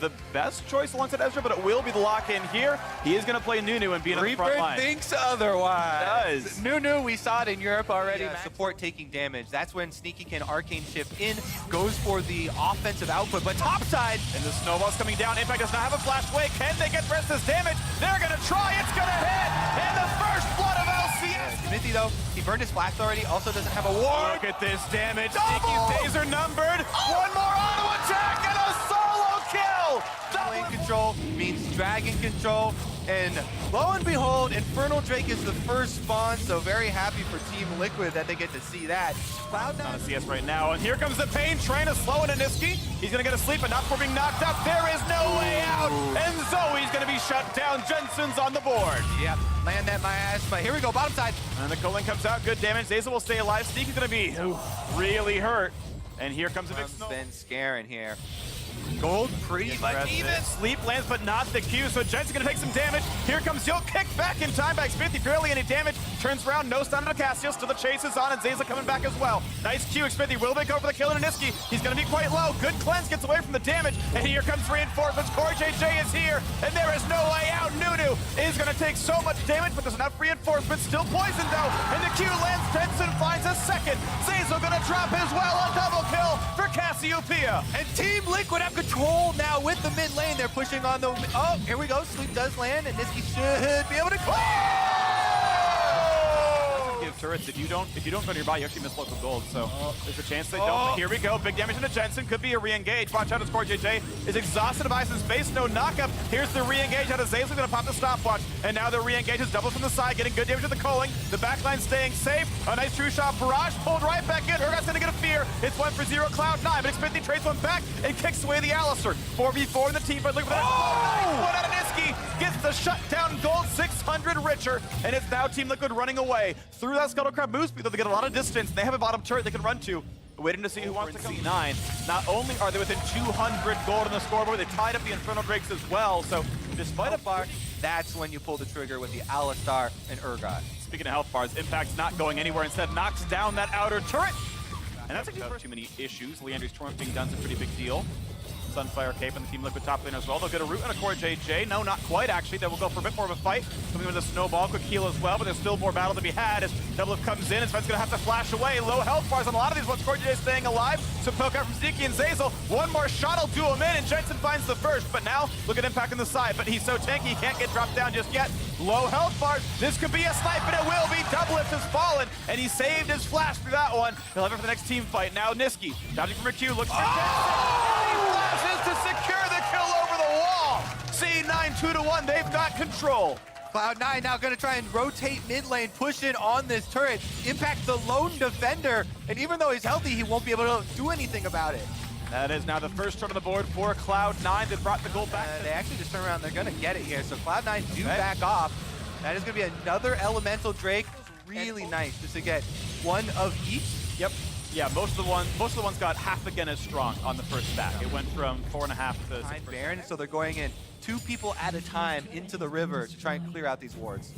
the best choice alongside Ezra, but it will be the lock-in here. He is going to play Nunu and be in the front line. Thinks otherwise. Does. Nunu, we saw it in Europe already. Support taking damage. That's when Sneaky can arcane shift in, goes for the offensive output, but topside. And the snowball's coming down. Impact does not have a flash away. Can they get rest this damage? They're going to try. It's going to hit. And the first blood of LCS. Smithy, though, he burned his flash already. Also doesn't have a ward. Look at this damage. Double! Sneaky's days are numbered. One more auto attack and a solo kill. Lane control means dragon control. And lo and behold, Infernal Drake is the first spawn, so very happy for Team Liquid that they get to see that. Cloud9 on a CS right now, and here comes the pain, trying to slow into Niski. He's gonna get asleep, but not before being knocked up. There is no way out, and Zoe's gonna be shut down. Jensen's on the board. Yep, land that my ass, but here we go, bottom side. And the Colin comes out, good damage. Zazel will stay alive. Sneaky's gonna be really hurt. And here comes a big snow. Been scaring here. Gold pretty much even. Sleep lands, but not the Q, so Jensen's gonna take some damage. Here comes Yoke, kick back in time by Xpinity, barely any damage. Turns around, no stun on Cassius, still the chase is on, and Zaza coming back as well. Nice Q, Xpinity will make over the kill in Niski. He's gonna be quite low. Good cleanse, gets away from the damage, and here comes reinforcements. Corey JJ is here, and there is no way out. Nunu is gonna take so much damage, but there's enough reinforcements. Still poisoned though, and the Q lands. Jensen finds a second. Zaza gonna drop as well. A double kill for Cassiopeia. And Team Liquid have control now with the mid lane. They're pushing on the... Oh, here we go. Sleep does land, and Niski should be able to clear. Give turrets. If you don't go nearby, you actually miss local gold. So there's a chance they don't. But here we go. Big damage into Jensen. Could be a re-engage. Watch out as Core JJ is exhausted of Ice's base. No knockup. Here's the re-engage out of Zazel. Going to pop the stopwatch. And now the re-engage is double from the side, getting good damage to the culling. The backline staying safe. A nice true shot barrage pulled right back in. Urgot's going to get a fear. It's 1 for 0 Cloud9. But Xpinity trades one back and kicks away the Alistair. 4v4 in the team. But look at that. One out of Niski gets the shutdown gold. 600 richer. And it's now Team Liquid running away through that Scuttle Crab moose speed, though they get a lot of distance. They have a bottom turret they can run to. Waiting to see who wants to come. C9. Not only are they within 200 gold on the scoreboard, they tied up the Infernal Drakes as well. So despite a bar, that's when you pull the trigger with the Alistar and Urgot. Speaking of health bars, Impact's not going anywhere. Instead, knocks down that outer turret. And that's actually too many issues. Leandry's torrent being done's a pretty big deal. Sunfire Cape and the Team Liquid top lane as well. They'll get a root and a Core JJ. No, not quite actually. They will go for a bit more of a fight. Coming with a snowball, quick heal as well, but there's still more battle to be had as Double comes in. Sven's gonna have to flash away. Low health bars on a lot of these ones. Core JJ staying alive. Some poke out from Zeki and Zazel. One more shot will do him in, and Jensen finds the first. But now, look at Impact on the side. But he's so tanky, he can't get dropped down just yet. Low health bars. This could be a snipe, and it will be. Doublelift has fallen, and he saved his flash through that one. He'll have it for the next team fight. Now Niski, dodging from a Q, looks for Jensen. And he flashes to secure the kill over the wall. C9 2-1, they've got control. Cloud9 now going to try and rotate mid lane, push in on this turret, impact the lone defender, and even though he's healthy, he won't be able to do anything about it. That is now the first turn on the board for Cloud9 that brought the goal back. They actually just turn around, they're going to get it here, so Cloud9 do back off. That is going to be another Elemental Drake. Really nice just to get one of each. Yep. Yeah, most of the ones got half again as strong on the first stack. It went from 4.5 to 6%. Baron, so they're going in 2 people at a time into the river to try and clear out these wards.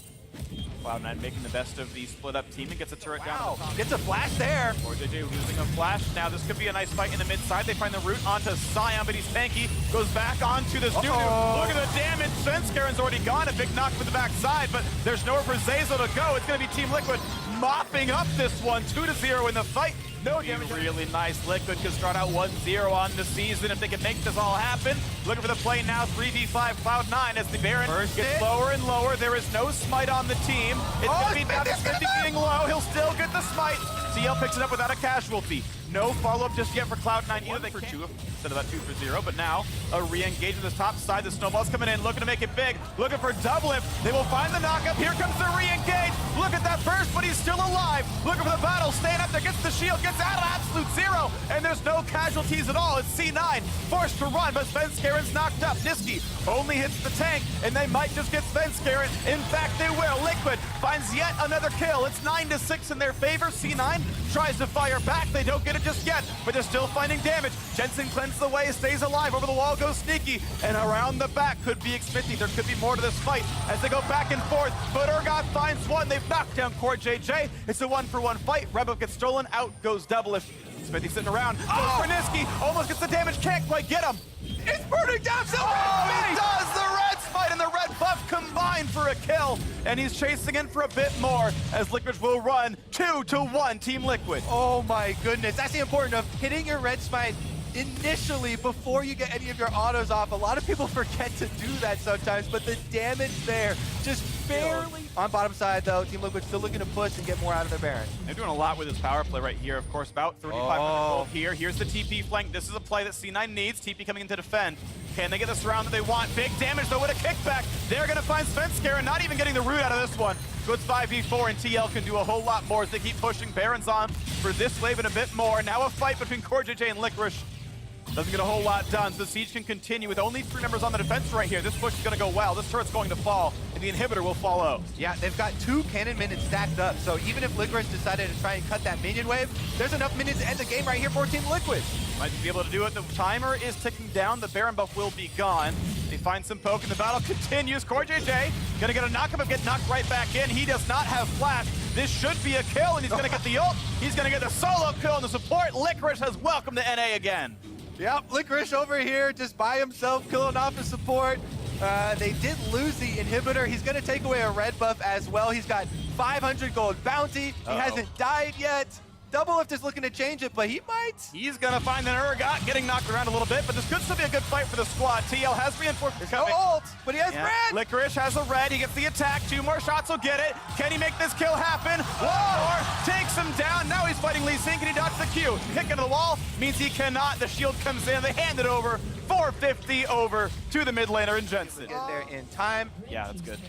Cloud9 making the best of the split-up team and gets a turret down. Gets a flash there. Or JJ losing a flash. Now this could be a nice fight in the mid side. They find the route onto Sion, but he's tanky. Goes back onto this Nunu. Look at the damage. Svenskaren's already gone. A big knock for the backside, but there's nowhere for Zazel to go. It's going to be Team Liquid mopping up this one. 2-0 in the fight. No damage. Really nice. Liquid can start out 1-0 on the season if they can make this all happen. Looking for the play now. 3v5 Cloud9 as the Baron gets lower and lower. There is no smite on the team. It's going to be down to Xpinity getting low. He'll still get the smite. CL picks it up without a casualty. No follow-up just yet for Cloud9 either. They for 2 instead of that 2 for 0, but now a re-engage on this top side. The snowball's coming in, looking to make it big, looking for Doublelift. They will find the knockup. Here comes the re-engage. Look at that burst, but he's still alive. Looking for the battle, staying up there, gets the shield, gets out of absolute 0, and there's no casualties at all. It's C9 forced to run, but Svenskaren's knocked up. Niski only hits the tank, and they might just get Svenskaren. In fact, they will. Liquid finds yet another kill. It's 9-6 in their favor. C9 tries to fire back. They don't get it just yet, but they're still finding damage. Jensen cleanses the way, stays alive. Over the wall goes Sneaky, and around the back could be Xpinity. There could be more to this fight as they go back and forth, but Urgot finds one. They've knocked down Core JJ. It's a 1-for-1 fight. Rebel gets stolen. Out goes Doublelift. Xpinity sitting around. Goes for Niski. Almost gets the damage. Can't quite get him. It's burning down Silver. Oh, he does! The red spite and the red buff combine for a kill, and he's chasing in for a bit more as Liquid will run 2-1 Team Liquid. Oh my goodness, that's the importance of hitting your red smite initially before you get any of your autos off. A lot of people forget to do that sometimes, but the damage there just barely. On bottom side though, Team Liquid still looking to push and get more out of their Baron. They're doing a lot with this power play right here. Of course, about 3,500 gold here. Here's the TP flank. This is a play that C9 needs. TP coming in to defend. Can they get this round that they want? Big damage though with a kickback. They're gonna find Svenskeren, not even getting the root out of this one. So it's 5v4 and TL can do a whole lot more as they keep pushing Barons on for this wave and a bit more. Now a fight between CoreJJ and Licorice. Doesn't get a whole lot done, so the siege can continue with only 3 members on the defense right here. This push is gonna go well. This turret's going to fall, and the inhibitor will follow. Yeah, they've got 2 cannon minions stacked up, so even if Licorice decided to try and cut that minion wave, there's enough minions to end the game right here for Team Liquid. Might be able to do it. The timer is ticking down. The Baron buff will be gone. They find some poke, and the battle continues. CoreJJ gonna get a knockup and get knocked right back in. He does not have flash. This should be a kill, and he's gonna get the ult. He's gonna get the solo kill, and the support. Licorice has welcomed the NA again. Yep, Licorice over here just by himself, killing off his support. They did lose the inhibitor. He's gonna take away a red buff as well. He's got 500 gold bounty. He hasn't died yet. Doublelift is looking to change it, but he might. He's gonna find an Urgot, getting knocked around a little bit, but this could still be a good fight for the squad. TL has reinforcements No coming. ult, but he has red. Licorice has a red, he gets the attack, 2 more shots will get it. Can he make this kill happen? One more, takes him down. Now he's fighting Lee Sin, can he dodge the Q? Kick into the wall, means he cannot. The shield comes in, they hand it over. 450 over to the mid laner in Jensen. Get there in time. Yeah, that's good.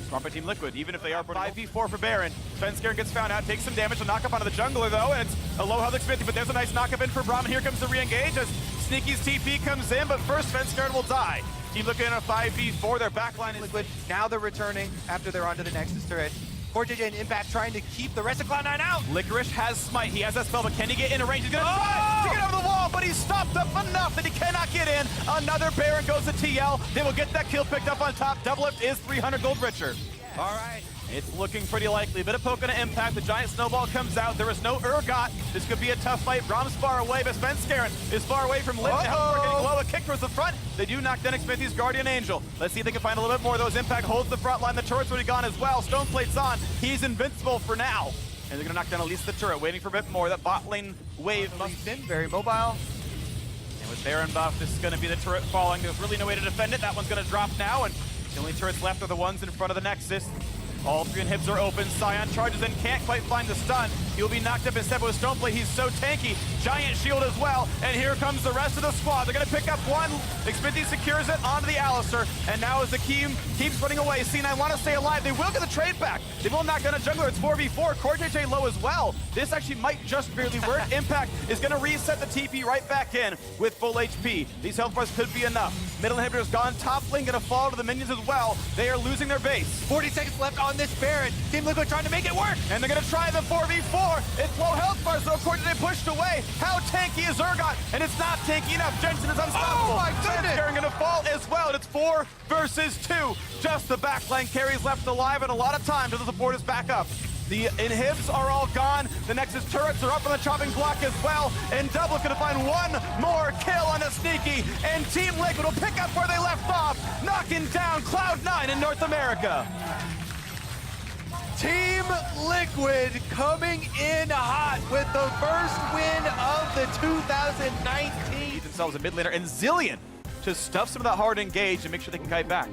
Smart by Team Liquid, even if they are 5v4 for Baron. Svenskeren gets found out, takes some damage, a knock-up onto the jungler though, and it's a low health Xmithie, but there's a nice knock-up in for Braum, and here comes the re-engage as Sneaky's TP comes in, but first Svenskeren will die. Team Liquid in a 5v4, their backline is Liquid, now they're returning after they're onto the Nexus turret. CoreJJ and Impact trying to keep the rest of Cloud9 out. Licorice has Smite, he has that spell, but can he get in a range? He's gonna try to get over the wall, but he's stopped up enough that he cannot get in. Another Baron goes to TL, they will get that kill picked up on top. Doublelift is 300 gold richer. All right. It's looking pretty likely. Bit of poke on Impact. The giant snowball comes out. There is no Urgot. This could be a tough fight. Braum's far away, but Svenskeren is far away from Lim. We're getting low. A kick towards the front. They do knock down Xmithie's Guardian Angel. Let's see if they can find a little bit more of those. Impact holds the front line. The turret's already gone as well. Stoneplate's on. He's invincible for now. And they're going to knock down at least the turret. Waiting for a bit more. That bot lane wave must in very mobile. And with Baron buff, this is going to be the turret falling. There's really no way to defend it. That one's going to drop now. And the only turrets left are the ones in front of the Nexus. All 3 inhibs are open. Sion charges in, can't quite find the stun. He'll be knocked up instead with Stoneplate. He's so tanky. Giant shield as well. And here comes the rest of the squad. They're going to pick up one. Xmithie secures it onto the Alistar. And now as the Keem keeps running away, C9 want to stay alive. They will get the trade back. They will knock down a jungler. It's 4v4. CoreJJ low as well. This actually might just barely work. Impact is going to reset the TP right back in with full HP. These health bars could be enough. Middle inhibitor's gone. Top lane going to fall to the minions as well. They are losing their base. 40 seconds left on this Baron. Team Liquid trying to make it work. And they're going to try the 4v4. It's low health bars, though. CoreJJ pushed away. How tanky is Urgot? And it's not tanky enough. Jensen is unstoppable. Oh my goodness. Svenskeren going to fall as well. And it's 4 versus 2. Just the backline carries left alive, and a lot of time till the support is back up. The inhibs are all gone. The Nexus turrets are up on the chopping block as well. And Double going to find one more kill on a Sneaky. And Team Liquid will pick up where they left off, knocking down Cloud9 in North America. Team Liquid coming in hot with the first win of the 2019. Need themselves a mid laner, and Zillion to stuff some of that hard engage and make sure they can kite back.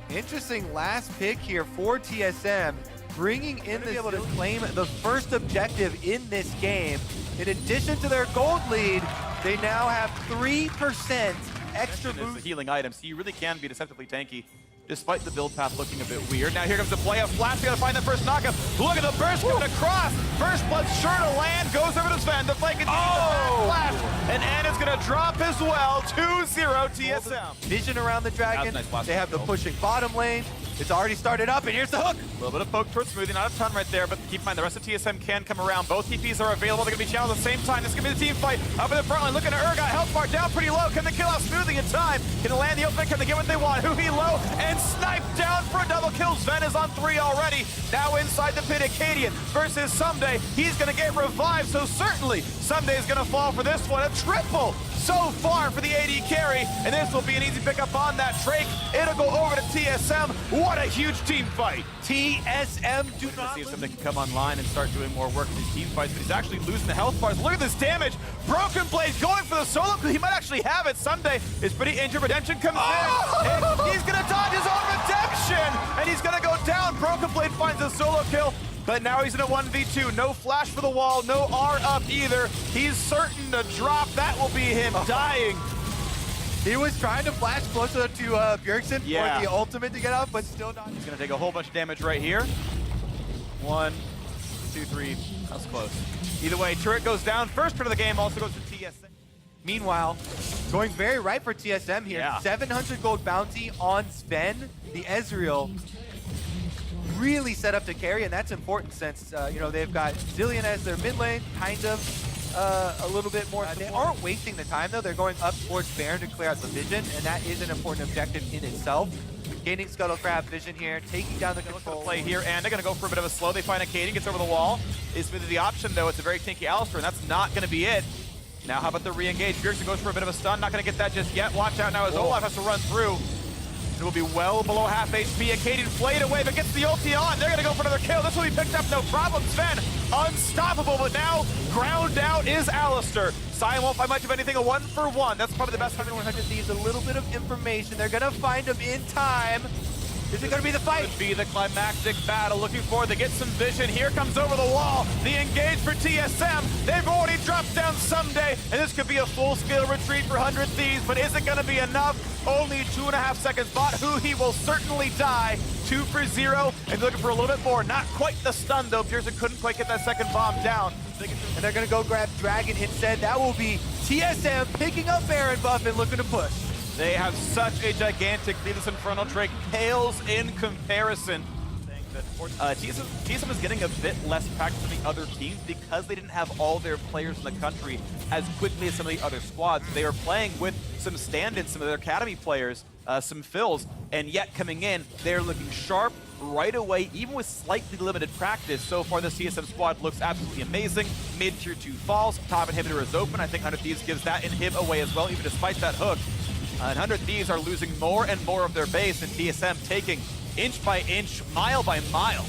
Interesting last pick here for TSM, bringing in the able to claim the first objective in this game. In addition to their gold lead, they now have 3% extra boost. The healing items, so you really can be deceptively tanky, despite the build path looking a bit weird. Now here comes the play of Flash, we gotta find that first knockup. Look at the burst coming across. First blood sure to land, goes over to Sven. The flank continues, Flash. And Anna's gonna drop as well. 2-0 TSM. Vision around the dragon. Nice they have the pushing bottom lane. It's already started up, and here's the hook. A little bit of poke towards Smoothie, not a ton right there, but keep in mind the rest of TSM can come around. Both TPs are available. They're gonna be challenged at the same time. This is gonna be the team fight. Up in the front line, looking at Urgot. Health bar down pretty low. Can they kill out Smoothie in time? Can they land the opening? Can they get what they want? Huhi low, and sniped down for a double kill. Sven is on 3 already. Now inside the pit, Acadian versus Someday. He's gonna get revived, so certainly Someday's gonna fall for this one. A triple so far for the AD carry, and this will be an easy pickup on that Drake. It'll go over to TSM. What a huge team fight. TSM do not See if somebody can come online and start doing more work in these team fights, but he's actually losing the health bars. Look at this damage. Broken Blade going for the solo, because he might actually have it. Someday is pretty injured. Redemption comes in, and he's gonna dodge his own redemption, and he's gonna go down. Broken Blade finds a solo kill, but now he's in a 1v2. No flash for the wall, no R up either. He's certain to drop. That will be him dying. He was trying to flash closer to Bjergsen Yeah. for the ultimate to get up, but still not. He's gonna take a whole bunch of damage right here. 1, 2, 3, that's close. Either way, turret goes down. First turret of the game also goes to TSM. Meanwhile, going very right for TSM here. Yeah. 700 gold bounty on Sven, the Ezreal. Really set up to carry, and that's important since, you know, they've got Zillion as their mid lane, kind of a little bit more. They aren't wasting the time, though. They're going up towards Baron to clear out the vision, and that is an important objective in itself. Gaining Scuttle Crab vision here, taking down the control. Play here, and they're gonna go for a bit of a slow. They find Acadian, gets over the wall. Is with the option, though. It's a very tanky Alistar, and that's not gonna be it. Now, how about the re-engage? Bjergsen goes for a bit of a stun. Not gonna get that just yet. Watch out now as Olaf has to run through. It will be well below half HP. Acadian flayed away, but gets the ulti on. They're gonna go for another kill. This will be picked up, no problem. Sven, unstoppable, but now ground out is Alistar. Sion won't find much of anything, a 1-for-1. That's probably the best 100 needs a little bit of information. They're gonna find him in time. Is it gonna be the fight? Could be the climactic battle. Looking forward, they get some vision. Here comes over the wall. The engage for TSM. They've already dropped down Someday, and this could be a full-scale retreat for 100 Thieves, but is it gonna be enough? Only 2.5 seconds. Bot who he will certainly die. 2 for 0, and looking for a little bit more. Not quite the stun, though. Bjergsen couldn't quite get that second bomb down. And they're gonna go grab Dragon instead. That will be TSM picking up Baron buff and looking to push. They have such a gigantic lead. This Infernal Drake pales in comparison. TSM is getting a bit less practice than the other teams because they didn't have all their players in the country as quickly as some of the other squads. They are playing with some stand-ins, some of their academy players, some fills, and yet coming in, they're looking sharp right away, even with slightly limited practice. So far, the CSM squad looks absolutely amazing. Mid-tier 2 falls, top inhibitor is open. I think 100 Thieves gives that inhib away as well, even despite that hook. 100 Thieves are losing more and more of their base, and TSM taking inch by inch, mile by mile.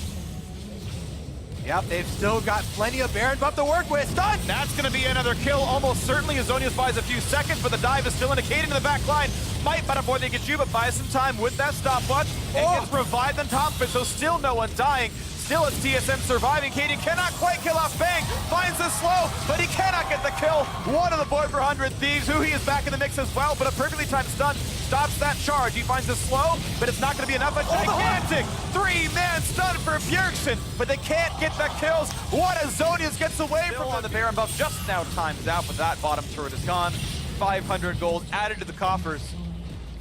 Yep, they've still got plenty of Baron buff to work with. Stun! That's going to be another kill, almost certainly. Azonius buys a few seconds, but the dive is still indicating to the back line. Might better avoid the Giju, but buys some time with that stopwatch. And gets revived on top of it, so still no one dying. Still it's TSM surviving. Katie cannot quite kill off Bang. Finds the slow, but he cannot get the kill. One on the board for 100 Thieves, who he is back in the mix as well, but a perfectly timed stun stops that charge. He finds the slow, but it's not going to be enough. A gigantic 3-man stun for Bjergsen, but they can't get the kills. What as Zonius gets away from on the Baron buff. Just now times out, but that bottom turret is gone. 500 gold added to the coffers.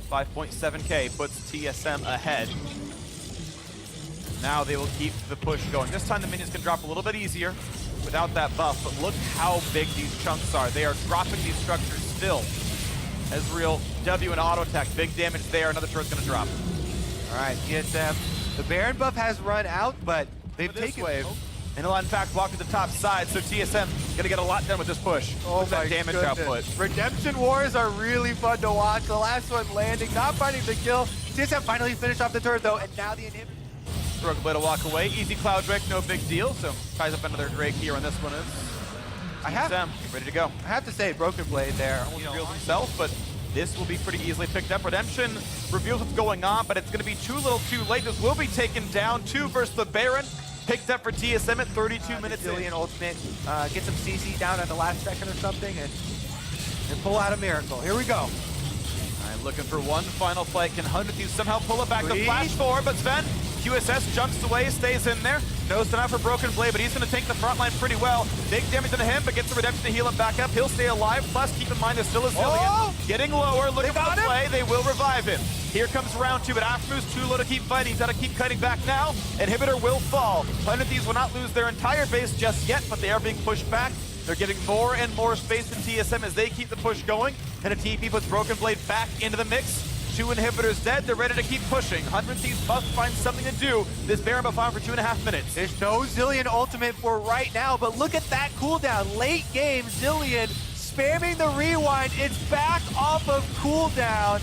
5.7k puts TSM ahead. Now they will keep the push going. This time the minions can drop a little bit easier without that buff, but look how big these chunks are. They are dropping these structures still. Ezreal, W and auto attack, big damage there. Another turret's gonna drop. All right, TSM. The Baron buff has run out, but they've taken wave. And he'll in fact walk to the top side, so TSM gonna get a lot done with this push. Oh that damage output. Redemption wars are really fun to watch. The last one landing, not finding the kill. TSM finally finished off the turret though, and now the inhibitor. Broken Blade to walk away. Easy Cloud Drake, no big deal. So ties up another Drake here on this one. TSM ready to go. I have to say, Broken Blade there. Almost reveals himself, but this will be pretty easily picked up. Redemption reveals what's going on, but it's going to be too little too late. This will be taken down. 2 versus the Baron. Picked up for TSM at 32 minutes. Zillion ultimate. Get some CC down at the last second or something and pull out a miracle. Here we go. I'm looking for one final fight. Can 100 Thieves somehow pull it back? The flash forward, but Sven, QSS jumps away, stays in there. Knows enough for Broken Blade, but he's going to take the front line pretty well. Big damage to him, but gets the redemption to heal him back up. He'll stay alive. Plus, keep in mind, there's still a Zillion. Getting lower, looking for the play. They will revive him. Here comes round 2, but Aftermoon's too low to keep fighting. He's got to keep cutting back now. Inhibitor will fall. 100 Thieves will not lose their entire base just yet, but they are being pushed back. They're giving more and more space to TSM as they keep the push going. And a TP puts Broken Blade back into the mix. 2 inhibitors dead, they're ready to keep pushing. 100 Thieves must find something to do. This Baron buff on for 2.5 minutes. There's no Zilean ultimate for right now, but look at that cooldown. Late game, Zilean spamming the rewind. It's back off of cooldown.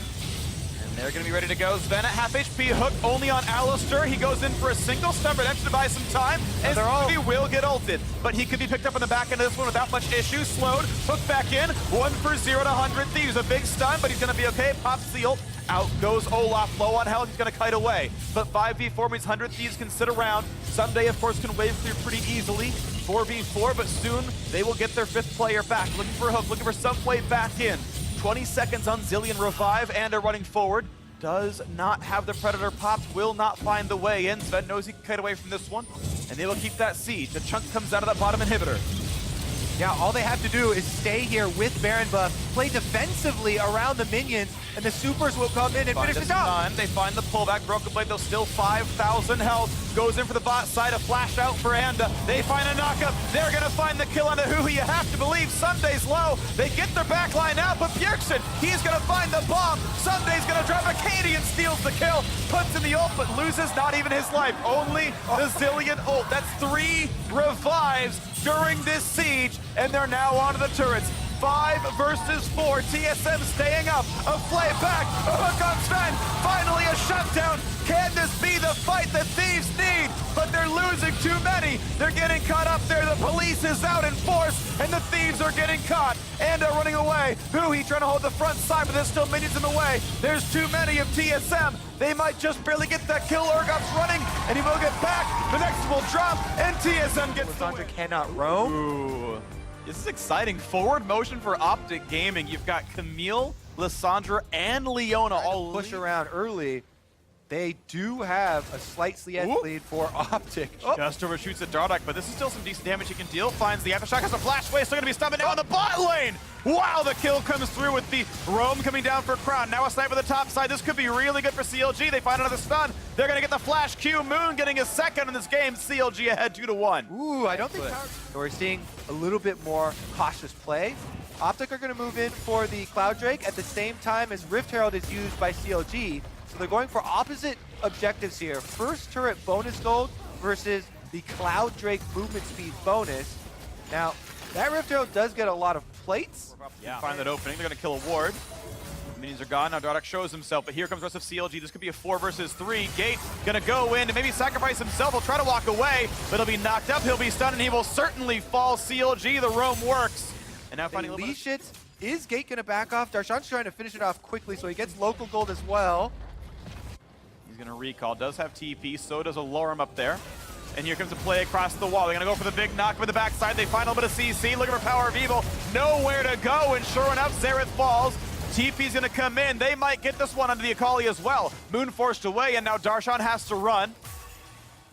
And they're going to be ready to go. Sven at half HP, hook only on Alistair. He goes in for a single stun redemption to buy some time. And he will get ulted, but he could be picked up on the back end of this one without much issue. Slowed, hook back in, 1 for 0 to 100 Thieves. A big stun, but he's going to be okay. Pops the ult. Out goes Olaf, low on health, he's gonna kite away. But 5v4 means 100 Thieves can sit around. Someday, of course, can wave through pretty easily. 4v4, but soon they will get their 5th player back. Looking for a hook, looking for some way back in. 20 seconds on Zilean revive and are running forward. Does not have the Predator popped, will not find the way in. Sven knows he can kite away from this one, and they will keep that siege. The chunk comes out of that bottom inhibitor. Yeah, all they have to do is stay here with Baron buff, play defensively around the minions, and the supers will come in and finish the job. They find the pullback. Broken Blade, though, still 5,000 health. Goes in for the bot side, a flash out for Anda. They find a knockup. They're going to find the kill on the Who. You have to believe Sunday's low. They get their back line out, but Bjergsen, he's going to find the bomb. Sunday's going to drop a Katie and steals the kill. Puts in the ult, but loses not even his life. Only the Zilean ult. That's 3 revives during this siege, and they're now onto the turrets. 5 versus 4. TSM staying up. A play back. A hook on Sven. Finally a shutdown. Can this be the fight that Thieves need? But they're losing too many. They're getting caught up there. The police is out in force, and the Thieves are getting caught and are running away. He trying to hold the front side, but there's still minions in the way. There's too many of TSM. They might just barely get that kill. Urgot's running, and he will get back. The next will drop, and TSM gets the win. Cannot roam. Ooh. This is exciting. Forward motion for Optic Gaming. You've got Camille, Lissandra, and Leona all push around early. They do have a slight CS lead for Optic. Just overshoots at Dardak, but this is still some decent damage he can deal. Finds the aftershock, has a flash away, still gonna be stunned now on the bot lane. Wow, the kill comes through with the roam coming down for Crown. Now a sniper the top side. This could be really good for CLG. They find another stun. They're gonna get the flash Q. Moon getting a second in this game. CLG ahead 2-1. Ooh, I don't think so we're seeing a little bit more cautious play. Optic are gonna move in for the Cloud Drake at the same time as Rift Herald is used by CLG. So they're going for opposite objectives here. First turret bonus gold versus the Cloud Drake movement speed bonus. Now, that Rift Herald does get a lot of plates. Yeah. Find that opening. They're going to kill a ward. Minions are gone. Now Dardak shows himself, but here comes the rest of CLG. This could be a 4 versus 3. Gate going to go in and maybe sacrifice himself. He'll try to walk away, but he'll be knocked up. He'll be stunned, and he will certainly fall. CLG, the roam works. And now finding a little bit. Is Gate going to back off? Darshan's trying to finish it off quickly, so he gets local gold as well. He's going to recall. Does have TP, so does Alorum up there. And here comes a play across the wall. They're going to go for the big knock with the backside. They find a little bit of CC, looking for Power of Evil. Nowhere to go, and sure enough, Xerath falls. TP's going to come in. They might get this one under the Akali as well. Moon forced away, and now Darshan has to run.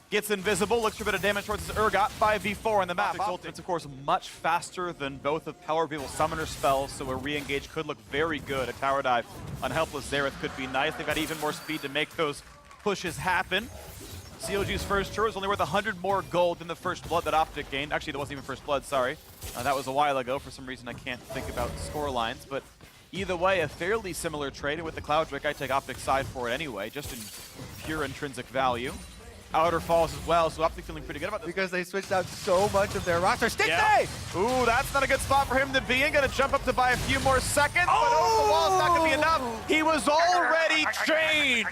Gets invisible, looks for a bit of damage towards his Urgot. 5v4 on the map. Ultimate's, of course, much faster than both of Power of Evil summoner spells, so a re-engage could look very good. A tower dive on helpless Xerath could be nice. They've got even more speed to make those pushes happen. CLG's first turret was only worth 100 more gold than the first blood that Optic gained. Actually, that wasn't even first blood, sorry. That was a while ago. For some reason, I can't think about score lines, but either way, a fairly similar trade. And with the Cloud Drake, I take Optic's side for it anyway, just in pure intrinsic value. Outer falls as well, so Optic feeling pretty good about this. Because they switched out so much of their roster. Stick Ooh, that's not a good spot for him to be in. Gonna jump up to buy a few more seconds, but over the wall, it's not gonna be enough. He was already chained.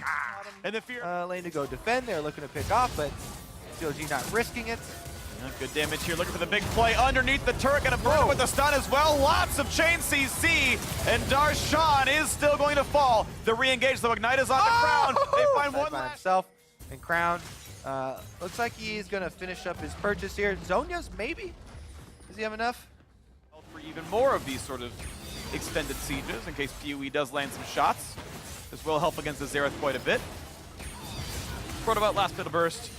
And the fear lane to go defend. They're looking to pick off, but CLG not risking it. Good damage here, looking for the big play underneath the turret, gonna burn it with the stun as well. Lots of chain CC, and Darshan is still going to fall. The re-engage, the Ignite is on the Crown. They find one by last. himself, and Crown looks like he's gonna finish up his purchase here. Zhonya's maybe? Does he have enough? For even more of these sort of extended sieges, in case PoE does land some shots. This will help against the Xerath quite a bit. Protobout last bit of burst,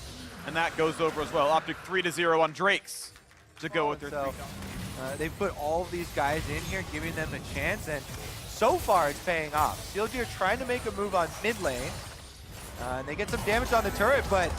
and that goes over as well. Optic 3-0 on Drakes to go with their they've put all of these guys in here, giving them a chance, and so far it's paying off. CLG are trying to make a move on mid lane, and they get some damage on the turret, but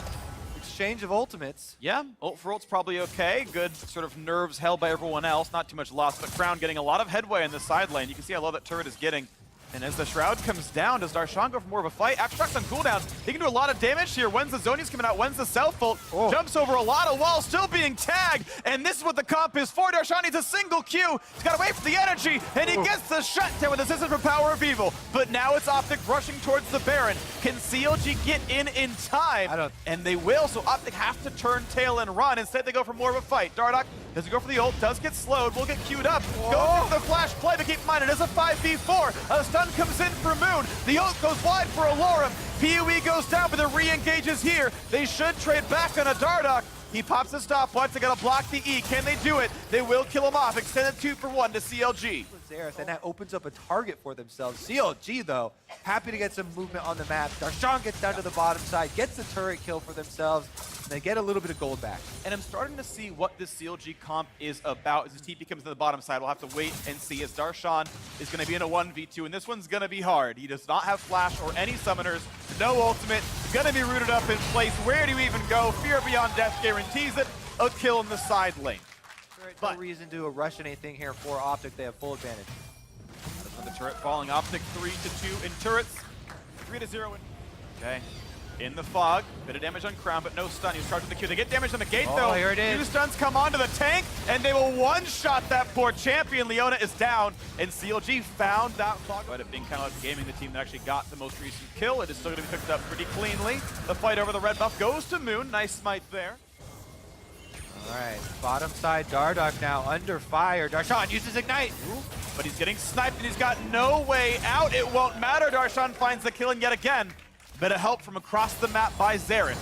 exchange of ultimates. Yeah, ult for ult's probably okay. Good sort of nerves held by everyone else. Not too much loss, but Crown getting a lot of headway in the side lane. You can see how low that turret is getting. And as the Shroud comes down, does Darshan go for more of a fight? Aftershock's on cooldown. He can do a lot of damage here. When's the Zonia's coming out? When's the self-ult? Jumps over a lot of walls, still being tagged. And this is what the comp is for. Darshan needs a single Q. He's got to wait for the energy, and he gets the shutdown with assistance from Power of Evil. But now it's Optic rushing towards the Baron. Can CLG get in time? And they will, so Optic have to turn tail and run. Instead, they go for more of a fight. Dardoch doesn't go for the ult, does get slowed, will get queued up. Go for the flash play, but keep in mind, it is a 5v4. A stun comes in for Moon. The ult goes wide for Alorum. PoE goes down, but it re-engages here. They should trade back on a Dardoch. He pops the stopwatch. They gotta block the E. Can they do it? They will kill him off. Extended 2-for-1 to CLG. And that opens up a target for themselves. CLG, though, happy to get some movement on the map. Darshan gets down to the bottom side, gets the turret kill for themselves, and they get a little bit of gold back. And I'm starting to see what this CLG comp is about. As his TP comes to the bottom side, we'll have to wait and see, as Darshan is going to be in a 1v2, and this one's going to be hard. He does not have flash or any summoners, no ultimate, going to be rooted up in place. Where do you even go? Fear Beyond Death guarantees it. A kill in the side lane. No reason to rush anything here for Optic. They have full advantage. The turret falling. Optic 3-2 in turrets. 3-0 in. Okay. In the fog. Bit of damage on Crown, but no stun. He's charged with the Q. They get damage on the gate, though. Here it is. 2 stuns come onto the tank, and they will one-shot that poor champion. Leona is down, and CLG found that fog. But it being NA-LCS Gaming, the team that actually got the most recent kill. It is still going to be picked up pretty cleanly. The fight over the red buff goes to Moon. Nice smite there. All right, bottom side, Dardoch now under fire. Darshan uses Ignite. But he's getting sniped, and he's got no way out. It won't matter. Darshan finds the kill, and yet again, bit of help from across the map by Xerath.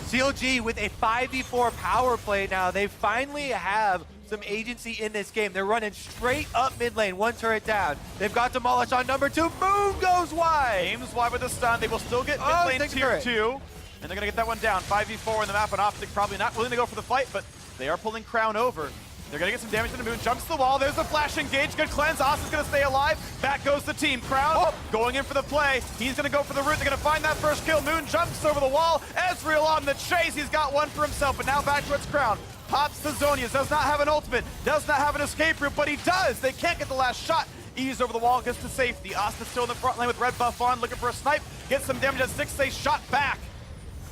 CLG with a 5v4 power play now. They finally have some agency in this game. They're running straight up mid lane, 1 turret down. They've got Demolish on number 2. Moon goes wide. Aims wide with the stun. They will still get mid lane tier 2. And they're going to get that one down. 5v4 in the map, and Optic probably not willing to go for the fight, but they are pulling Crown over. They're going to get some damage to the Moon. Jumps the wall. There's the flash engage. Good cleanse. Austin's going to stay alive. Back goes the team. Crown going in for the play. He's going to go for the root. They're going to find that first kill. Moon jumps over the wall. Ezreal on the chase. He's got one for himself, but now back towards Crown. Pops the Zonias. Does not have an ultimate. Does not have an escape route, but he does. They can't get the last shot. Ease over the wall. Gets to safety. Austin's still in the front lane with red buff on. Looking for a snipe. Gets some damage at 6. They shot back.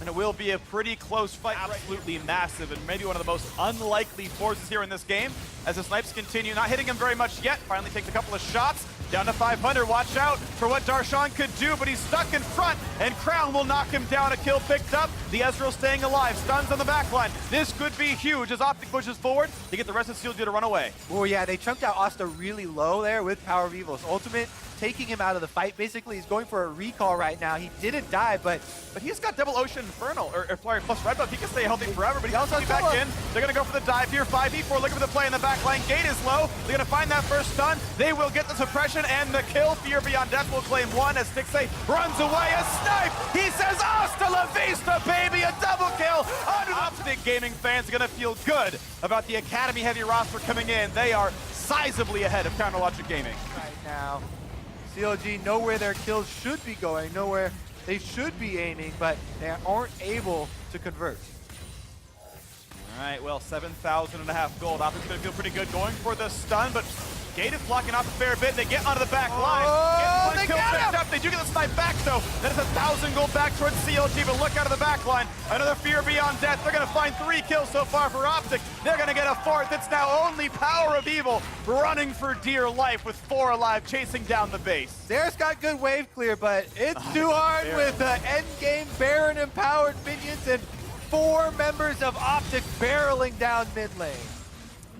And it will be a pretty close fight, absolutely massive, and maybe one of the most unlikely forces here in this game. As the snipes continue, not hitting him very much yet. Finally takes a couple of shots, down to 500. Watch out for what Darshan could do, but he's stuck in front, and Crown will knock him down. A kill picked up. The Ezreal staying alive. Stuns on the backline. This could be huge as Optic pushes forward to get the rest of CLG to run away. Oh yeah, they chunked out Asta really low there with Power of Evil's ultimate, taking him out of the fight. Basically, he's going for a recall right now. He didn't die, but he's got double Ocean Infernal, or Flyer plus red buff. He can stay healthy forever, but he also back in. They're going to go for the dive here. 5v4 looking for the play in the back line. Gate is low. They're going to find that first stun. They will get the suppression and the kill. Fear Beyond Death will claim 1 as Stixay runs away. A snipe! He says, hasta la vista, baby! A double kill! Optic Gaming fans are going to feel good about the Academy heavy roster coming in. They are sizably ahead of Counterlogic Gaming. Right now, CLG know where their kills should be going, know where they should be aiming, but they aren't able to convert. All right, well, 7,500 gold. Optic's going to feel pretty good going for the stun, but Gate is blocking off a fair bit. They get onto the back line. They got him! They do get the snipe back, though. That is 1,000 gold back towards CLG, but look out of the back line. Another Fear Beyond Death. They're going to find 3 kills so far for Optic. They're going to get a 4th. It's now only Power of Evil running for dear life with 4 alive, chasing down the base. Xerath's got good wave clear, but it's too hard with the end-game Baron-empowered minions and 4 members of Optic barreling down mid lane.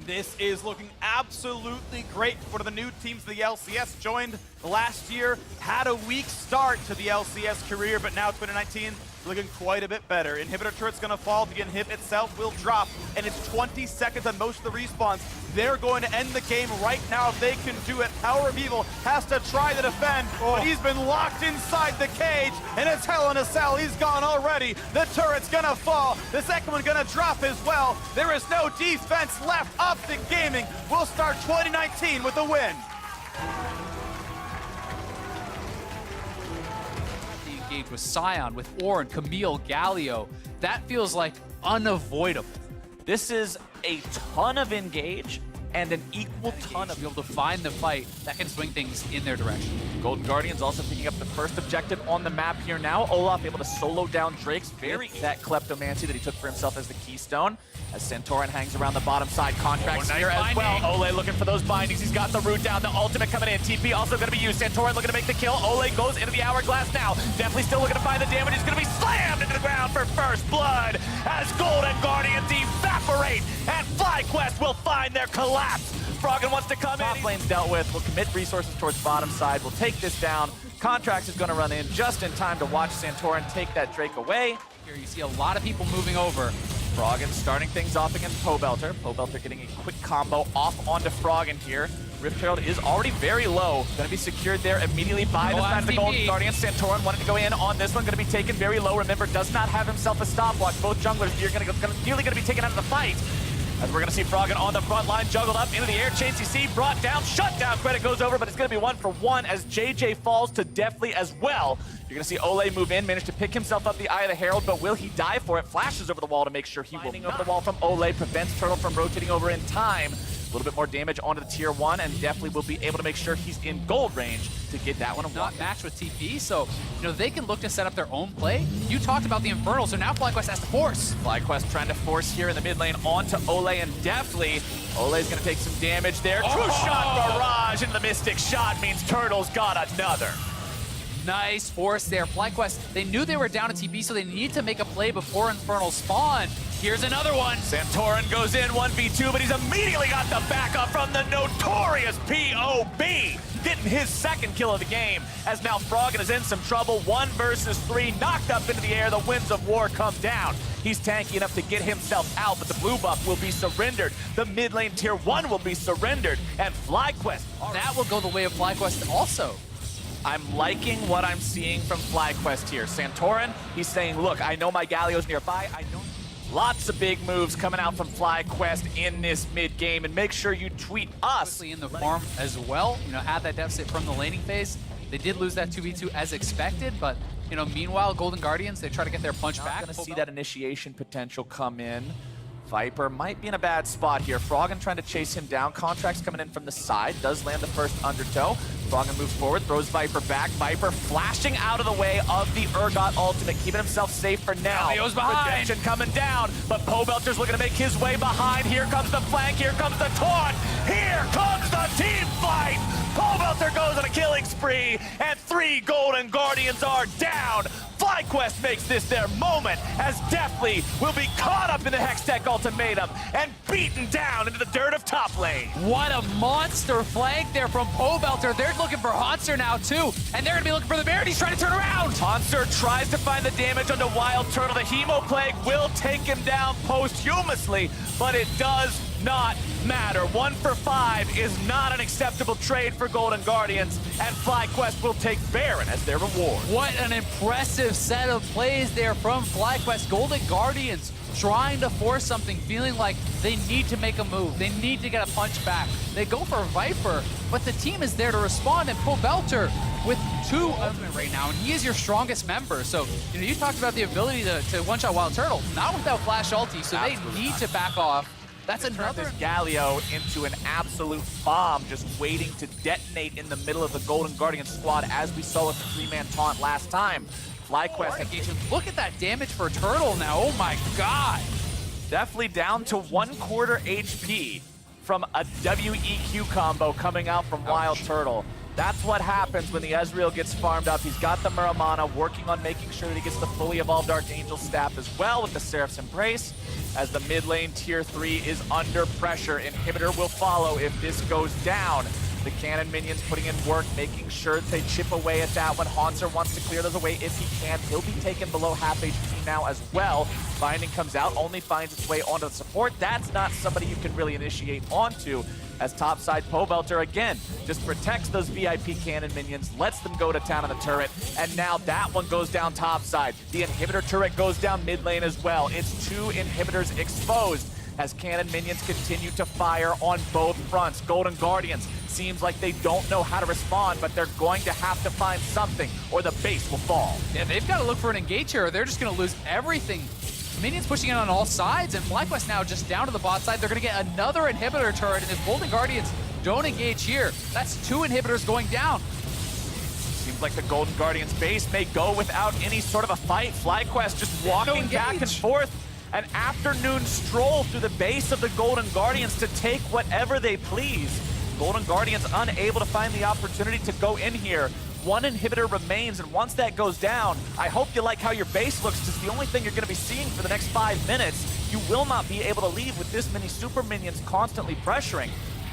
This is looking absolutely great for one of the new teams. The LCS joined last year, had a weak start to the LCS career, but now 2019 looking quite a bit better. Inhibitor turret's gonna fall, the inhib itself will drop, and it's 20 seconds on most of the respawns. They're going to end the game right now if they can do it. Power of Evil has to try to defend, but he's been locked inside the cage, and it's hell in a cell. He's gone already. The turret's gonna fall. The second one gonna drop as well. There is no defense left. Optic Gaming will start 2019 with a win. Engage with Sion, with Ornn, Camille, Galio. That feels like unavoidable. This is a ton of engage and an equal ton of be able to find the fight that can swing things in their direction. Golden Guardians also picking up the first objective on the map here now. Olaf able to solo down Drake's very that kleptomancy that he took for himself as the keystone. As Santorin hangs around the bottom side, contracts here as well. Ole looking for those bindings. He's got the root down, the ultimate coming in. TP also going to be used. Santorin looking to make the kill. Ole goes into the hourglass now. Definitely still looking to find the damage. He's going to be slammed into the ground for first blood as Golden Guardians evaporate and FlyQuest will find their collapse. Froggen wants to come in. Top lane's dealt with. We'll commit resources towards bottom side. We'll take this down. Contracts is going to run in just in time to watch Santorin take that Drake away. Here you see a lot of people moving over. Froggen starting things off against Pobelter. Pobelter getting a quick combo off onto Froggen here. Rift Herald is already very low. Going to be secured there immediately by the side of the Golden Guardian. Santorin wanted to go in on this one. Going to be taken very low. Remember, does not have himself a stopwatch. Both junglers here nearly going to be taken out of the fight. As we're going to see Froggen on the front line, juggled up into the air. Chain CC brought down, shut down. Credit goes over, but it's going to be 1-for-1 as JJ falls to Deathly as well. You're going to see Ole move in, manage to pick himself up the Eye of the Herald, but will he die for it? Flashes over the wall to make sure he will not. Over the wall from Ole, prevents Turtle from rotating over in time. A little bit more damage onto the tier 1, and definitely will be able to make sure he's in gold range to get that one. Not matched with TP, so they can look to set up their own play. You talked about the Infernal, so now FlyQuest has to force. FlyQuest trying to force here in the mid lane onto Ole and Deathly. Ole's going to take some damage there. True shot barrage into the Mystic shot means Turtle's got another. Nice force there. FlyQuest, they knew they were down to TP, so they need to make a play before Infernal spawn. Here's another one. Santorin goes in 1v2, but he's immediately got the backup from the notorious POB. Getting his second kill of the game, as now Froggen is in some trouble. 1 versus 3, knocked up into the air. The winds of war come down. He's tanky enough to get himself out, but the blue buff will be surrendered. The mid lane tier 1 will be surrendered, and FlyQuest. That will go the way of FlyQuest also. I'm liking what I'm seeing from FlyQuest here. Santorin, he's saying, look, I know my Galio's nearby. I know. Lots of big moves coming out from FlyQuest in this mid-game, and make sure you tweet us. In the farm as well, had that deficit from the laning phase. They did lose that 2v2 as expected, but meanwhile, Golden Guardians, they try to get their punch back. Gonna see that initiation potential come in. Viper might be in a bad spot here. Froggen trying to chase him down. Contracts coming in from the side. Does land the first undertow. Froggen moves forward, throws Viper back. Viper flashing out of the way of the Urgot ultimate, keeping himself safe for now. Galio's behind. Redemption coming down, but Pobelter's looking to make his way behind. Here comes the flank. Here comes the taunt. Here comes the team fight. Pobelter goes on a killing spree, and 3 Golden Guardians are down. FlyQuest makes this their moment, as Deathly will be caught up in the Hextech ultimatum and beaten down into the dirt of top lane. What a monster flank there from Pobelter. They're looking for Hanser now too, and they're gonna be looking for the Baron. He's trying to turn around. Hanser tries to find the damage onto Wild Turtle. The Hemo Plague will take him down posthumously, but it does not matter. 1 for 5 is not an acceptable trade for Golden Guardians, and FlyQuest will take Baron as their reward. What an impressive set of plays there from FlyQuest. Golden Guardians trying to force something, feeling like they need to make a move. They need to get a punch back. They go for Viper, but the team is there to respond, and Pobelter with 2 ultimate right now, and he is your strongest member. So, you talked about the ability to one-shot Wild Turtle, not without Flash ulti, so they need to back off. That's another Galio into an absolute bomb, just waiting to detonate in the middle of the Golden Guardian squad, as we saw with the 3-man taunt last time. FlyQuest. Look at that damage for Turtle now. Oh my god. Definitely down to 1/4 HP from a WEQ combo coming out from Wild Turtle. That's what happens when the Ezreal gets farmed up. He's got the Muramana, working on making sure that he gets the fully evolved Archangel staff as well with the Seraph's Embrace. As the mid lane tier 3 is under pressure, Inhibitor will follow if this goes down. The cannon minions putting in work, making sure they chip away at that one. Hanser wants to clear those away if he can. He'll be taken below half HP now as well. Binding comes out, only finds its way onto the support. That's not somebody you can really initiate onto, as topside Pobelter again just protects those VIP cannon minions, lets them go to town on the turret, and now that one goes down topside. The inhibitor turret goes down mid lane as well. It's 2 inhibitors exposed as cannon minions continue to fire on both fronts. Golden Guardians seems like they don't know how to respond, but they're going to have to find something or the base will fall. Yeah, they've got to look for an engage here or they're just going to lose everything. Minions pushing in on all sides, and FlyQuest now just down to the bot side. They're going to get another inhibitor turret, and if Golden Guardians don't engage here, that's 2 inhibitors going down. Seems like the Golden Guardians base may go without any sort of a fight. FlyQuest just walking back and forth. An afternoon stroll through the base of the Golden Guardians to take whatever they please. Golden Guardians unable to find the opportunity to go in here. One inhibitor remains, and once that goes down, I hope you like how your base looks, because the only thing you're going to be seeing for the next 5 minutes, you will not be able to leave with this many super minions constantly pressuring.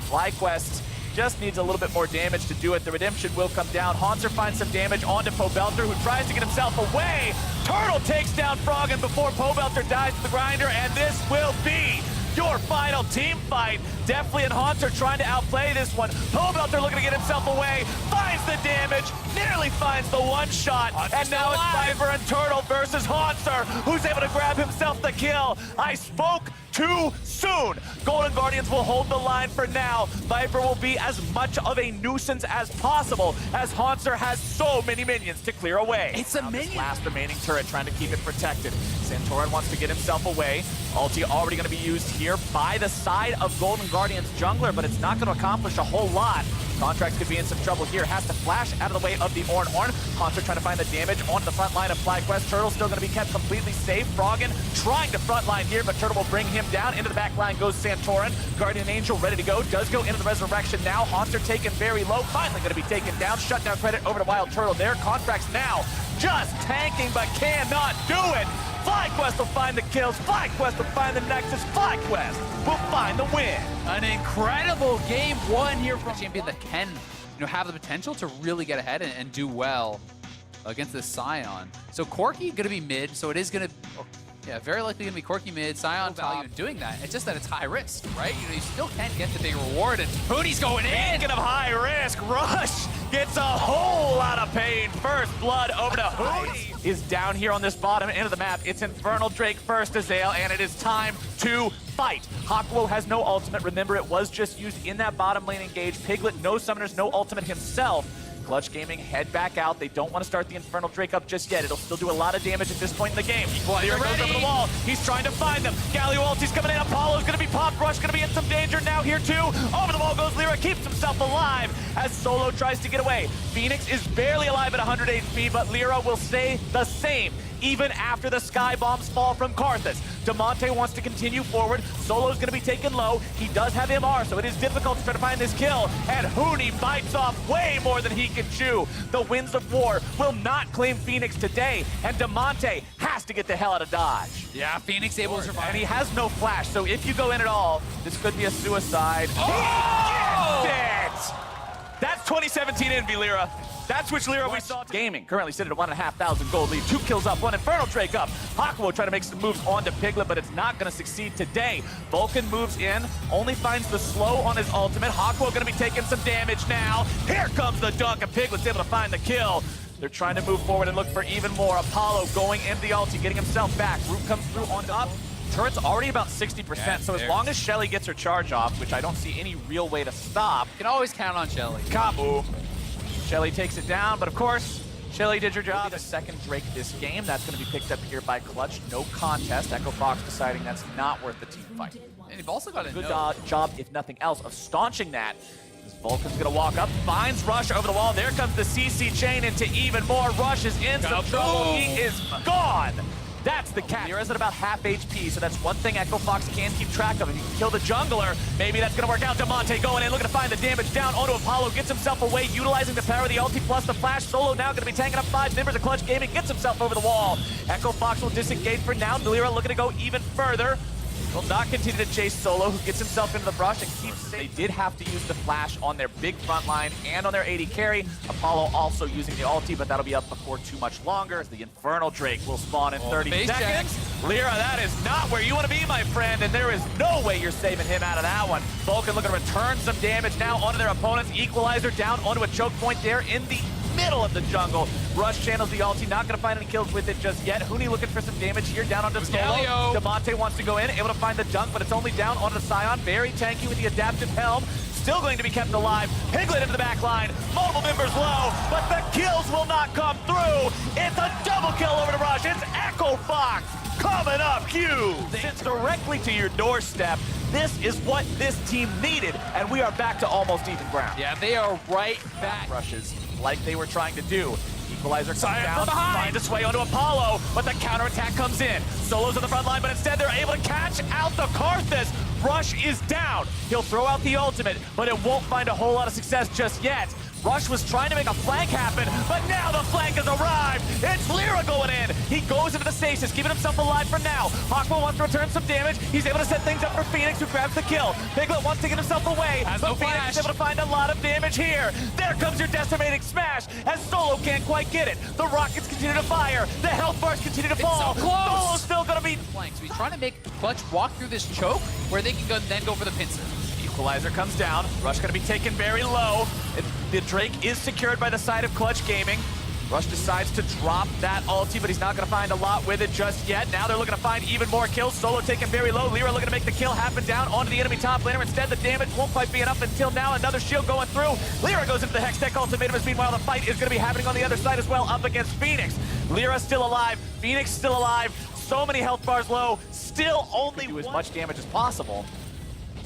FlyQuest just needs a little bit more damage to do it. The redemption will come down. Haunter finds some damage onto Pobelter, who tries to get himself away. Turtle takes down Froggen before Pobelter dies to the grinder, and this will be your final team fight. Definitely and Haunter trying to outplay this one. Pobelter looking to get himself away, finds the damage, nearly finds the one shot, and now it's Viper and Turtle versus Haunter, who's able to grab himself the kill. I spoke too soon. Golden Guardians will hold the line for now. Viper will be as much of a nuisance as possible, as Haunter has so many minions to clear away. It's a minion. Last remaining turret trying to keep it protected. Santorin wants to get himself away. Ulti already going to be used here by the side of Golden Guardians jungler, but it's not going to accomplish a whole lot. Contract could be in some trouble here. Has to flash out of the way of the Ornn. Haunter trying to find the damage onto the front line of FlyQuest. Turtle still going to be kept completely safe. Froggen trying to front line here, but Turtle will bring him down. Into the back line goes Santorin. Guardian Angel ready to go. Does go into the resurrection now. Haunter taken very low. Finally going to be taken down. Shutdown credit over to Wild Turtle there. Contracts now just tanking, but cannot do it. FlyQuest will find the kills. FlyQuest will find the Nexus. FlyQuest will find the win. An incredible game one here from a champion that can, have the potential to really get ahead and do well against this Sion. So Corki gonna be mid, so it is gonna, very likely gonna be Corki mid, Sion value in doing that. It's just that it's high risk, right? You still can't get the big reward, and Hooney's going in. Speaking of high risk, Rush gets a whole lot of pain. First blood over to Hooney. Is down here on this bottom end of the map. It's Infernal Drake first, Azael, and it is time to fight. Hakuo has no ultimate. Remember, it was just used in that bottom lane engage. Piglet, no summoners, no ultimate himself. Clutch Gaming head back out. They don't want to start the Infernal Drake up just yet. It'll still do a lot of damage at this point in the game. Lyra goes over the wall. He's trying to find them. Galio ulti's coming in. Apollo's going to be popped. Rush going to be in some danger now here too. Over the wall goes Lyra. Keeps himself alive as Solo tries to get away. Phoenix is barely alive at 100 HP, but Lyra will stay the same even after the sky bombs fall from Karthus. Damonte wants to continue forward. Solo's going to be taken low. He does have MR, so it is difficult to try to find this kill. And Hooney bites off way more than he can chew. The Winds of War will not claim Phoenix today, and Damonte has to get the hell out of Dodge. Yeah, Phoenix able to survive. And he has no flash, so if you go in at all, this could be a suicide. Oh! He gets it! That's 2017 Envy, Lyra. That's which Lyra we saw. Gaming currently sitting at 1,500 gold lead. 2 kills up, 1 Infernal Drake up. Hakuo trying to make some moves onto Piglet, but it's not going to succeed today. Vulcan moves in, only finds the slow on his ultimate. Hakuo going to be taking some damage now. Here comes the dunk, and Piglet's able to find the kill. They're trying to move forward and look for even more. Apollo going into the ulti, getting himself back. Root comes through on up. Turret's already about 60%, so as long as Shelly gets her charge off, which I don't see any real way to stop. You can always count on Shelly. Kaboom. Shelly takes it down, but of course, Shelly did her job. The second Drake this game. That's going to be picked up here by Clutch. No contest. Echo Fox deciding that's not worth the team fight. And you've also got a good job, if nothing else, of staunching that. This Vulcan's going to walk up, finds Rush over the wall. There comes the CC chain into even more. Rush is in some trouble. He is gone. That's the cat. Lyra's at about half HP, so that's one thing Echo Fox can keep track of. If you can kill the jungler, maybe that's going to work out. Damonte going in, looking to find the damage down onto Apollo, gets himself away, utilizing the power of the ulti plus the flash. Solo now going to be tanking up 5 members of Clutch Gaming, gets himself over the wall. Echo Fox will disengage for now. Lyra looking to go even further. Will not continue to chase Solo, who gets himself into the brush and keeps safe. They did have to use the flash on their big front line and on their AD carry. Apollo also using the ulti, but that'll be up before too much longer. The Infernal Drake will spawn in 30 seconds. Lyra, that is not where you want to be, my friend, and there is no way you're saving him out of that one. Vulcan looking to return some damage now onto their opponents. Equalizer down onto a choke point there in the middle of the jungle. Rush channels the ulti, not going to find any kills with it just yet. Hooney looking for some damage here down onto Solo. Damonte wants to go in, able to find the dunk, but it's only down onto the Sion. Very tanky with the adaptive helm. Still going to be kept alive. Piglet into the back line. Multiple members low, but the kills will not come through. It's a double kill over to Rush. It's Echo Fox coming up huge. It's directly to your doorstep. This is what this team needed, and we are back to almost even ground. Yeah, they are right back. Rushes like they were trying to do. Equalizer comes down, finds its way onto Apollo, but the counterattack comes in. Solo's on the front line, but instead they're able to catch out the Karthus. Rush is down. He'll throw out the ultimate, but it won't find a whole lot of success just yet. Rush was trying to make a flank happen, but now the flank has arrived. It's Lyra going in. He goes into the stasis, keeping himself alive for now. Hawkmo wants to return some damage. He's able to set things up for Phoenix, who grabs the kill. Piglet wants to get himself away, but Phoenix is able to find a lot of damage here. There comes your decimating smash, as Solo can't quite get it. The rockets continue to fire. The health bars continue to fall. So close. Solo's still gonna be flanks. He's trying to make Clutch walk through this choke where they can then go for the pincer. Equalizer comes down. Rush gonna be taken very low. The Drake is secured by the side of Clutch Gaming. Rush decides to drop that ulti, but he's not gonna find a lot with it just yet. Now they're looking to find even more kills. Solo taken very low. Lyra looking to make the kill happen down onto the enemy top laner. Instead, the damage won't quite be enough until now. Another shield going through. Lyra goes into the Hextech ultimatum. Meanwhile, the fight is gonna be happening on the other side as well, up against Phoenix. Lyra still alive. Phoenix still alive. So many health bars low. Still only do as much damage as possible.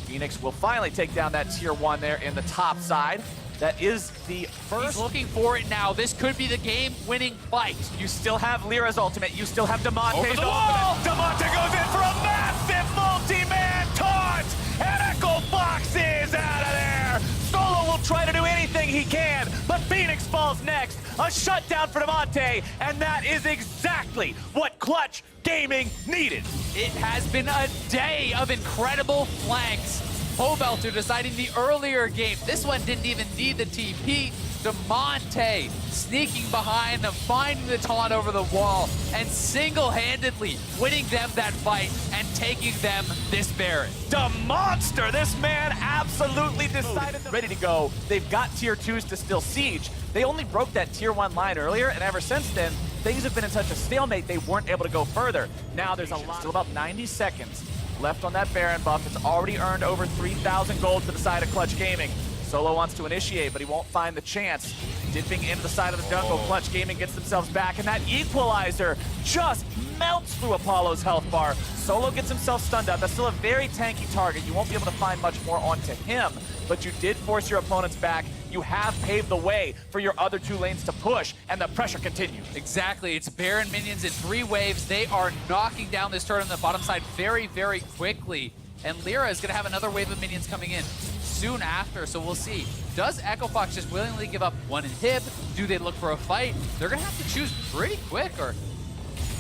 Phoenix will finally take down that tier 1 there in the top side. That is the first. He's looking for it now. This could be the game-winning fight. You still have Lyra's ultimate. You still have Damonte's Over the wall! ultimate. Damonte goes in for a massive multi-man taunt! And Echo Fox is out of there! Solo will try to do anything he can, but Phoenix falls next. A shutdown for Damonte, and that is exactly what Clutch Gaming needed. It has been a day of incredible flanks. Pobelter deciding the earlier game. This one didn't even need the TP. Damonte sneaking behind them, finding the taunt over the wall, and single-handedly winning them that fight and taking them this Baron. The monster! This man absolutely decided ready to go. They've got tier 2s to still siege. They only broke that tier 1 line earlier, and ever since then, things have been in such a stalemate they weren't able to go further. Now there's a lot, still about 90 seconds left on that Baron buff. It's already earned over 3,000 gold to the side of Clutch Gaming. Solo wants to initiate, but he won't find the chance. Dipping into the side of the jungle, Clutch Gaming gets themselves back, and that equalizer just melts through Apollo's health bar. Solo gets himself stunned out. That's still a very tanky target. You won't be able to find much more onto him, but you did force your opponents back. You have paved the way for your other 2 lanes to push, and the pressure continues. Exactly. It's Baron minions in 3 waves. They are knocking down this turret on the bottom side very, very quickly. And Lyra is going to have another wave of minions coming in soon after, so we'll see. Does Echo Fox just willingly give up 1 inhib? Do they look for a fight? They're going to have to choose pretty quick, or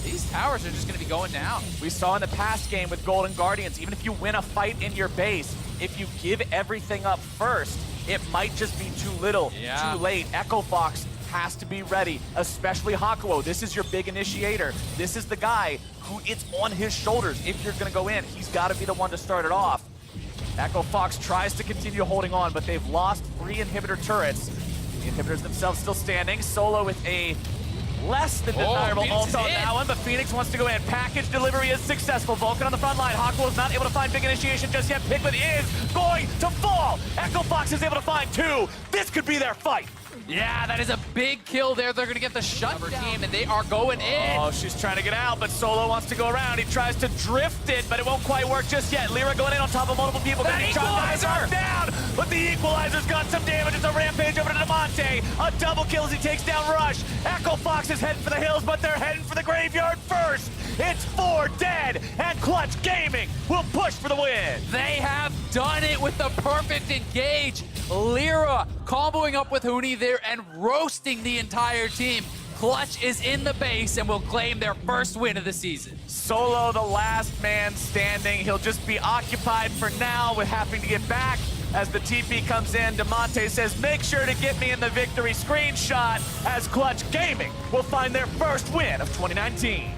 these towers are just going to be going down. We saw in the past game with Golden Guardians, even if you win a fight in your base, if you give everything up first, it might just be too little, too late. Echo Fox has to be ready, especially Hakuo. This is your big initiator. This is the guy who it's on his shoulders. If you're gonna go in, he's gotta be the one to start it off. Echo Fox tries to continue holding on, but they've lost 3 inhibitor turrets. The inhibitors themselves still standing. Solo with a less than desirable ult on that one, but Phoenix wants to go in. Package delivery is successful. Vulcan on the front line. Hakuo is not able to find big initiation just yet. Piglet is going to fall. Echo Fox is able to find 2. This could be their fight. Yeah, that is a big kill there. They're going to get the shutdown team, and they are going in. Oh, she's trying to get out, but Solo wants to go around. He tries to drift it, but it won't quite work just yet. Lyra going in on top of multiple people. That equalizer! Down, but the equalizer's got some damage. It's a rampage over to Damonte. A double kill as he takes down Rush. Echo Fox is heading for the hills, but they're heading for the graveyard first. It's 4 dead, and Clutch Gaming will push for the win. They have done it with the perfect engage. Lyra comboing up with Huni there and roasting the entire team. Clutch is in the base and will claim their first win of the season. Solo, the last man standing. He'll just be occupied for now with having to get back. As the TP comes in, Damonte says, make sure to get me in the victory screenshot as Clutch Gaming will find their first win of 2019.